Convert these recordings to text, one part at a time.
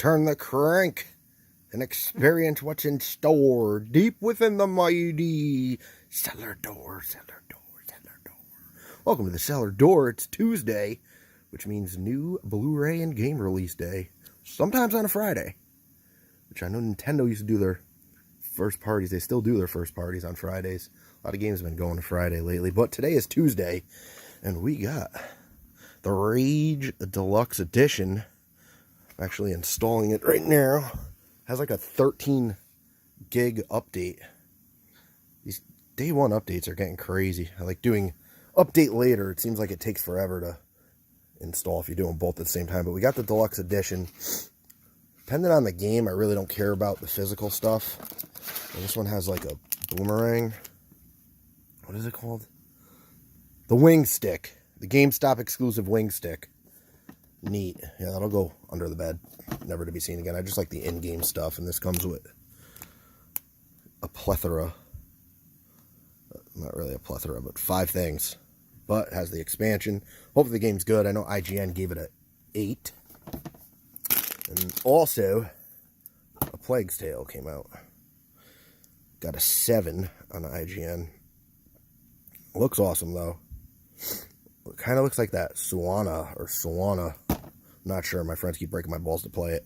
Turn the crank and experience what's in store deep within the mighty cellar door, cellar door, cellar door. Welcome to the cellar door. It's Tuesday, which means new Blu-ray and game release day. Sometimes on a Friday, which I know Nintendo used to do their first parties. They still do their first parties on Fridays. A lot of games have been going to Friday lately, but today is Tuesday, and we got the Rage Deluxe Edition. I'm actually installing it right now. Has like a 13 gig update. These day one updates are getting crazy. I like doing update later. It seems like it takes forever to install if you do them both at the same time. But we got the Deluxe Edition. Depending on the game, I really don't care about the physical stuff. And this one has like a boomerang. What is it called? The wing stick. The GameStop exclusive wing stick. Neat. Yeah, that'll go under the bed. Never to be seen again. I just like the in-game stuff, and this comes with a plethora. Not really a plethora, but 5 things. But it has the expansion. Hopefully the game's good. I know IGN gave it an 8. And also, A Plague's Tale came out. Got a 7 on IGN. Looks awesome, though. It kind of looks like that Suwana. I'm not sure. My friends keep breaking my balls to play it.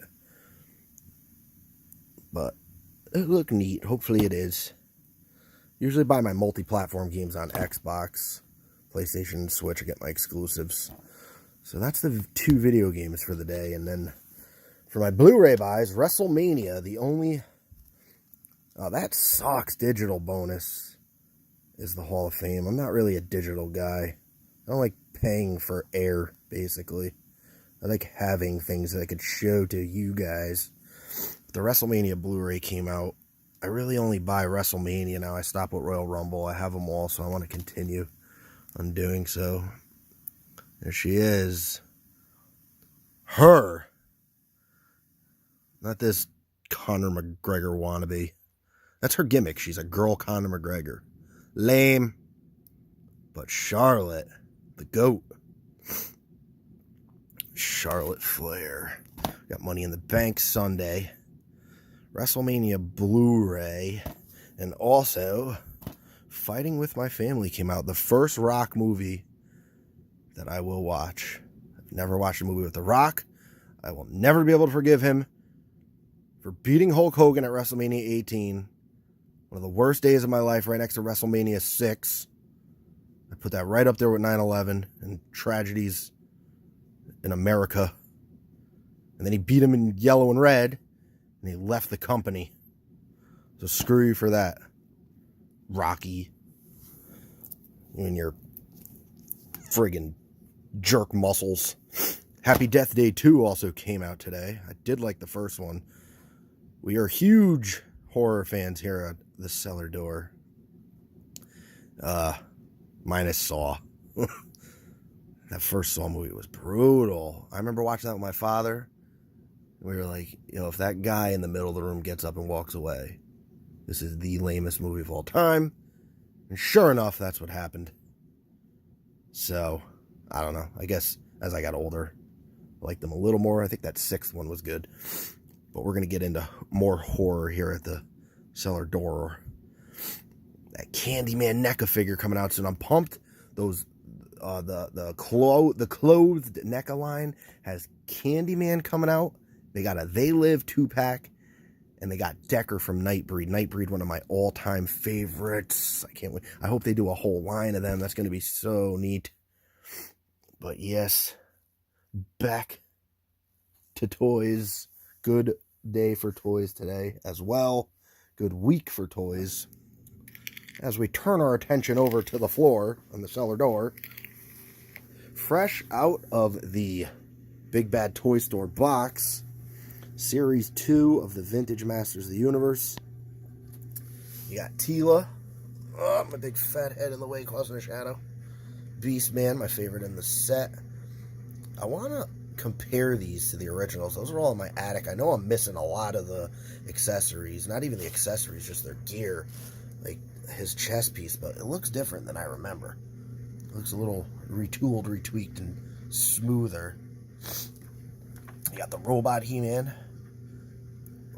But it looked neat. Hopefully it is. Usually buy my multi-platform games on Xbox, PlayStation, and Switch. I get my exclusives. So that's the 2 video games for the day. And then for my Blu-ray buys, WrestleMania, the only... Oh, that sucks. Digital bonus is the Hall of Fame. I'm not really a digital guy. I don't like paying for air, basically. I like having things that I could show to you guys. The WrestleMania Blu-ray came out. I really only buy WrestleMania now. I stop with Royal Rumble. I have them all, so I want to continue on doing so. There she is. Her. Not this Conor McGregor wannabe. That's her gimmick. She's a girl Conor McGregor. Lame. But Charlotte, the GOAT. Charlotte Flair. Got Money in the Bank Sunday. WrestleMania Blu-ray. And also, Fighting With My Family came out. The first Rock movie that I will watch. I've never watched a movie with The Rock. I will never be able to forgive him for beating Hulk Hogan at WrestleMania 18. One of the worst days of my life, right next to WrestleMania 6. I put that right up there with 9/11 and tragedies in America. And then he beat him in yellow and red, and he left the company. So screw you for that, Rocky. You and your friggin' jerk muscles. Happy Death Day 2 also came out today. I did like the first one. We are huge horror fans here at the cellar door. Minus Saw. That first Saw movie was brutal. I remember watching that with my father. We were like, you know, if that guy in the middle of the room gets up and walks away, this is the lamest movie of all time. And sure enough, that's what happened. So, I don't know. I guess as I got older, I liked them a little more. I think that 6th one was good. But we're going to get into more horror here at the cellar door. That Candyman NECA figure coming out soon. I'm pumped. Those the clothed NECA line has Candyman coming out. They got a They Live 2-pack, and they got Decker from Nightbreed. Nightbreed, one of my all-time favorites. I can't wait. I hope they do a whole line of them. That's going to be so neat. But yes, back to toys. Good day for toys today as well. Good week for toys. As we turn our attention over to the floor on the cellar door, fresh out of the Big Bad Toy Store box, Series 2 of the Vintage Masters of the Universe. You got Tila. Oh, my big fat head in the way causing a shadow. Beastman, my favorite in the set. I want to compare these to the originals. Those are all in my attic. I know I'm missing a lot of the accessories. Not even the accessories, just their gear. Like his chest piece, but it looks different than I remember. It looks a little retooled, retweaked, and smoother. You got the robot He-Man.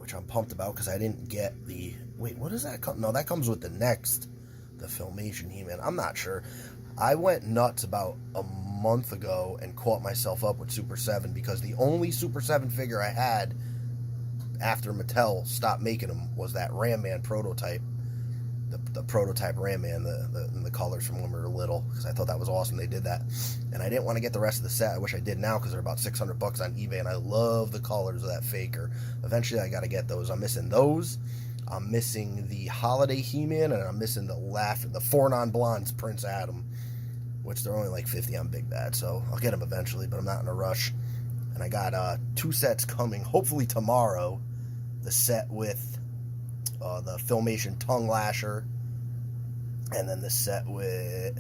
which I'm pumped about because I didn't get the... Wait, what does that come? No, that comes with the next, the Filmation He-Man. I'm not sure. I went nuts about a month ago and caught myself up with Super 7 because the only Super 7 figure I had after Mattel stopped making them was that Ram Man prototype. The prototype Ram Man, the colors from when we were little, because I thought that was awesome they did that. And I didn't want to get the rest of the set. I wish I did now because they're about $600 on eBay, and I love the colors of that faker. Eventually I got to get those. I'm missing those. I'm missing the Holiday He-Man, and I'm missing the 4 non-blondes Prince Adam, which they're only like 50 on Big Bad, so I'll get them eventually, but I'm not in a rush. And I got 2 sets coming, hopefully tomorrow. The set with the Filmation Tongue Lasher, and then the set with,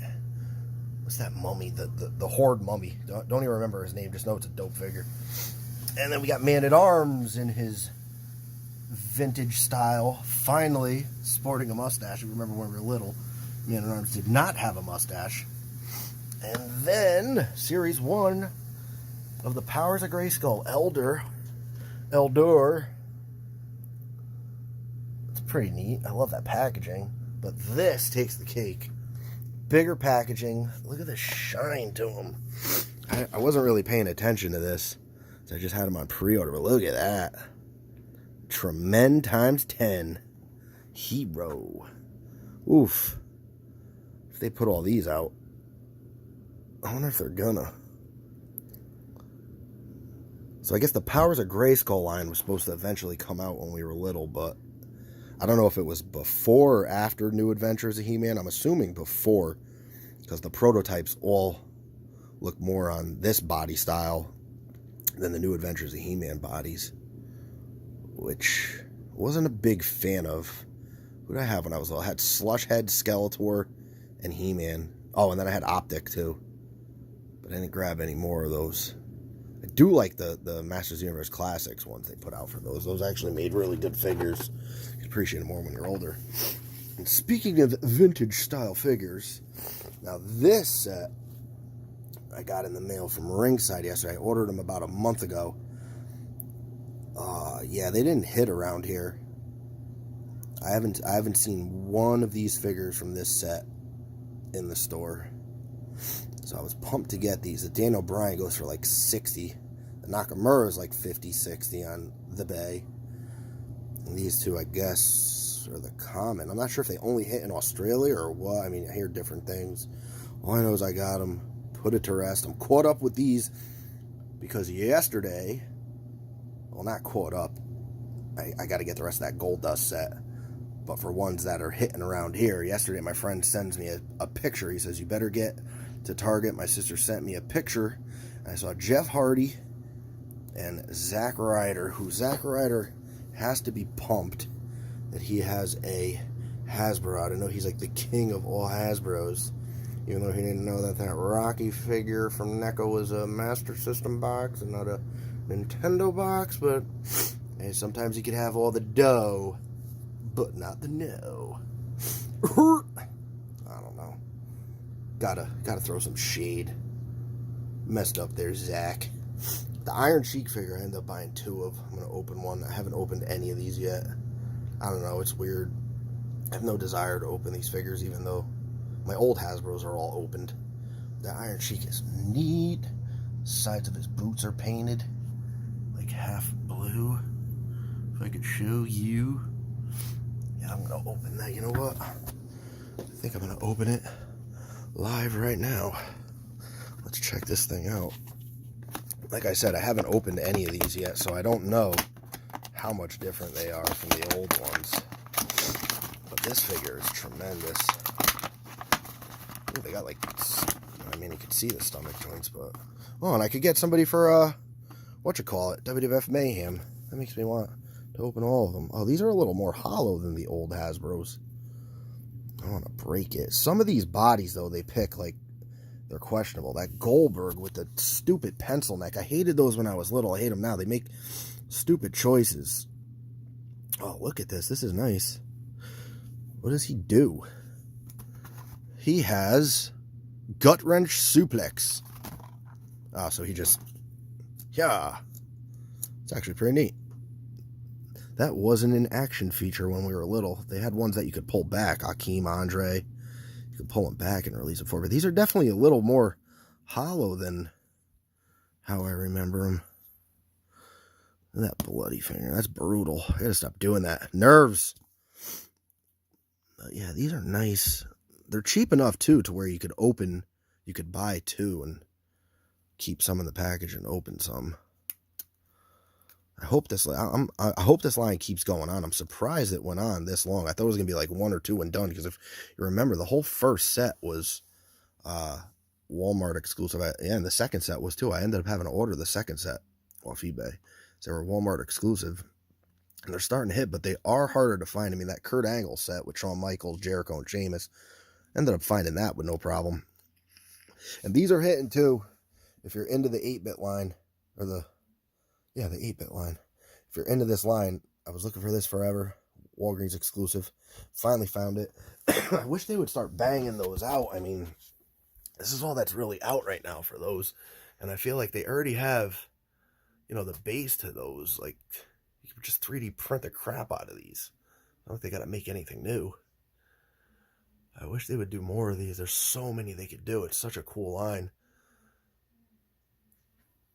what's that mummy? The Horde mummy. Don't even remember his name, just know it's a dope figure. And then we got Man-at-Arms in his vintage style, finally sporting a mustache. You remember when we were little, Man-at-Arms did not have a mustache. And then Series 1 of the Powers of Grayskull, Eldor. It's pretty neat. I love that packaging. But this takes the cake. Bigger packaging. Look at the shine to them. I wasn't really paying attention to this, so I just had them on pre-order. But look at that. Tremend times 10. Hero. Oof. If they put all these out, I wonder if they're gonna. So I guess the Powers of Grayskull line was supposed to eventually come out when we were little, but I don't know if it was before or after New Adventures of He-Man. I'm assuming before, because the prototypes all look more on this body style than the New Adventures of He-Man bodies, which I wasn't a big fan of. Who did I have when I was little? I had Slushhead, Skeletor, and He-Man. Oh, and then I had Optic too. But I didn't grab any more of those. I do like the Masters of the Universe Classics ones they put out for those. Those actually made really good figures. You can appreciate them more when you're older. And speaking of vintage style figures, now this set I got in the mail from Ringside yesterday. I ordered them about a month ago. Yeah, they didn't hit around here. I haven't seen one of these figures from this set in the store. So I was pumped to get these. The Daniel Bryan goes for like 60. The Nakamura is like 50, 60 on the Bay. And these two, I guess, are the common. I'm not sure if they only hit in Australia or what. I mean, I hear different things. All I know is I got them. Put it to rest. I'm caught up with these because yesterday, well, not caught up. I got to get the rest of that Gold Dust set. But for ones that are hitting around here, yesterday my friend sends me a picture. He says, you better get to Target. My sister sent me a picture. I saw Jeff Hardy and Zack Ryder, who Zack Ryder has to be pumped that he has a Hasbro. I know he's like the king of all Hasbros, even though he didn't know that Rocky figure from NECA was a Master System box and not a Nintendo box. But hey, sometimes you could have all the dough, but not the no. I don't know. Gotta throw some shade. Messed up there, Zach. The Iron Sheik figure I ended up buying 2 of. I'm gonna open one. I haven't opened any of these yet. I don't know, it's weird. I have no desire to open these figures, even though my old Hasbros are all opened. The Iron Sheik is neat. Sides of his boots are painted like half blue. If I could show you. Yeah, I'm gonna open that. You know what? I think I'm gonna open it live right now. Let's check this thing out. Like I said, I haven't opened any of these yet, so I don't know how much different they are from the old ones. But this figure is tremendous. Ooh, they got like, I mean, you could see the stomach joints, but oh, and I could get somebody for WWF Mayhem. That makes me want to open all of them. Oh, these are a little more hollow than the old Hasbros. I want to break it. Some of these bodies, though, they pick, like, they're questionable. That Goldberg with the stupid pencil neck. I hated those when I was little. I hate them now. They make stupid choices. Oh, look at this. This is nice. What does he do? He has gut wrench suplex. Ah, so he just, yeah. It's actually pretty neat. That wasn't an action feature when we were little. They had ones that you could pull back. Akeem, Andre. You could pull them back and release them forward. But these are definitely a little more hollow than how I remember them. That bloody finger. That's brutal. I gotta stop doing that. Nerves. Yeah, these are nice. They're cheap enough, too, to where you could open, you could buy two and keep some in the package and open some. I hope this line keeps going on. I'm surprised it went on this long. I thought it was going to be like one or two and done, because if you remember, the whole first set was Walmart exclusive. And the second set was, too. I ended up having to order the second set off eBay. So they were Walmart exclusive. And they're starting to hit, but they are harder to find. I mean, that Kurt Angle set with Shawn Michaels, Jericho, and Sheamus, ended up finding that with no problem. And these are hitting, too, if you're into the 8-bit line, or the 8-bit line. If you're into this line, I was looking for this forever. Walgreens exclusive. Finally found it. I wish they would start banging those out. I mean, this is all that's really out right now for those. And I feel like they already have, you know, the base to those. Like, you can just 3D print the crap out of these. I don't think they got to make anything new. I wish they would do more of these. There's so many they could do. It's such a cool line.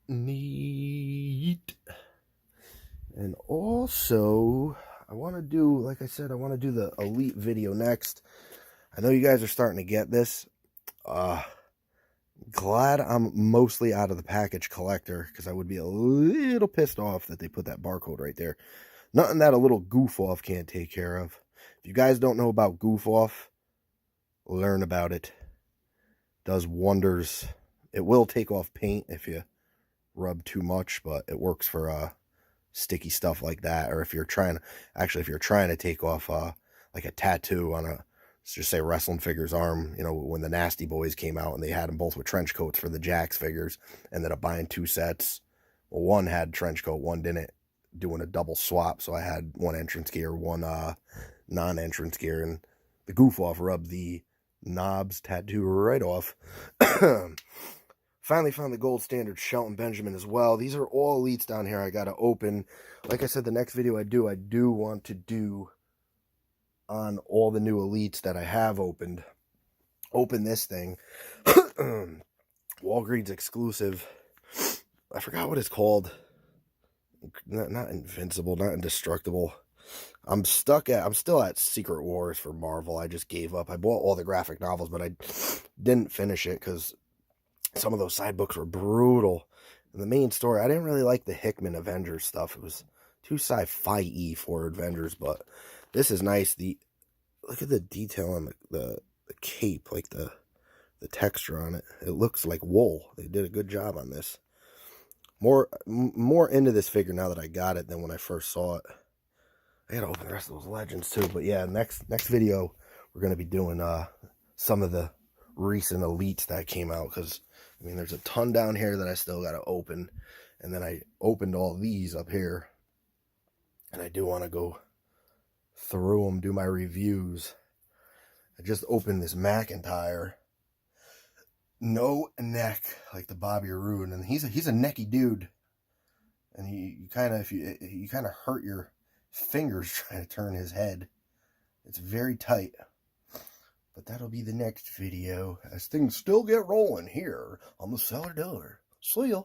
Neat. And also, I want to do, like I said, I want to do the Elite video next. I know you guys are starting to get this. Glad I'm mostly out of the package collector, because I would be a little pissed off that they put that barcode right there. Nothing that a little goof off can't take care of. If you guys don't know about goof off, learn about it. Does wonders. It will take off paint if you rub too much, but it works for sticky stuff like that. Or if you're trying to take off like a tattoo on a, let's just say, wrestling figure's arm, you know, when the Nasty Boys came out and they had them both with trench coats for the Jax figures, ended up buying two sets. Well, one had trench coat, one didn't, doing a double swap. So I had one entrance gear, one non-entrance gear, and the goof off rubbed the knobs tattoo right off. Finally found the gold standard Shelton Benjamin as well. These are all elites down here I got to open. Like I said, the next video I do want to do on all the new elites that I have opened. Open this thing. Walgreens exclusive. I forgot what it's called. Not Invincible, not Indestructible. I'm still at Secret Wars for Marvel. I just gave up. I bought all the graphic novels, but I didn't finish it because some of those side books were brutal. And the main story, I didn't really like the Hickman Avengers stuff. It was too sci-fi-y for Avengers, but this is nice. Look at the detail on the cape, like the texture on it. It looks like wool. They did a good job on this. More into this figure now that I got it than when I first saw it. I gotta open the rest of those legends too. But yeah, next video we're gonna be doing some of the recent elites that came out, because I mean there's a ton down here that I still gotta open, and then I opened all these up here, and I do want to go through them, do my reviews. I just opened this McIntyre, no neck like the Bobby Roode, and he's a necky dude, and you kind of hurt your fingers trying to turn his head. It's very tight. But that'll be the next video as things still get rolling here on the Cellar Door. See ya.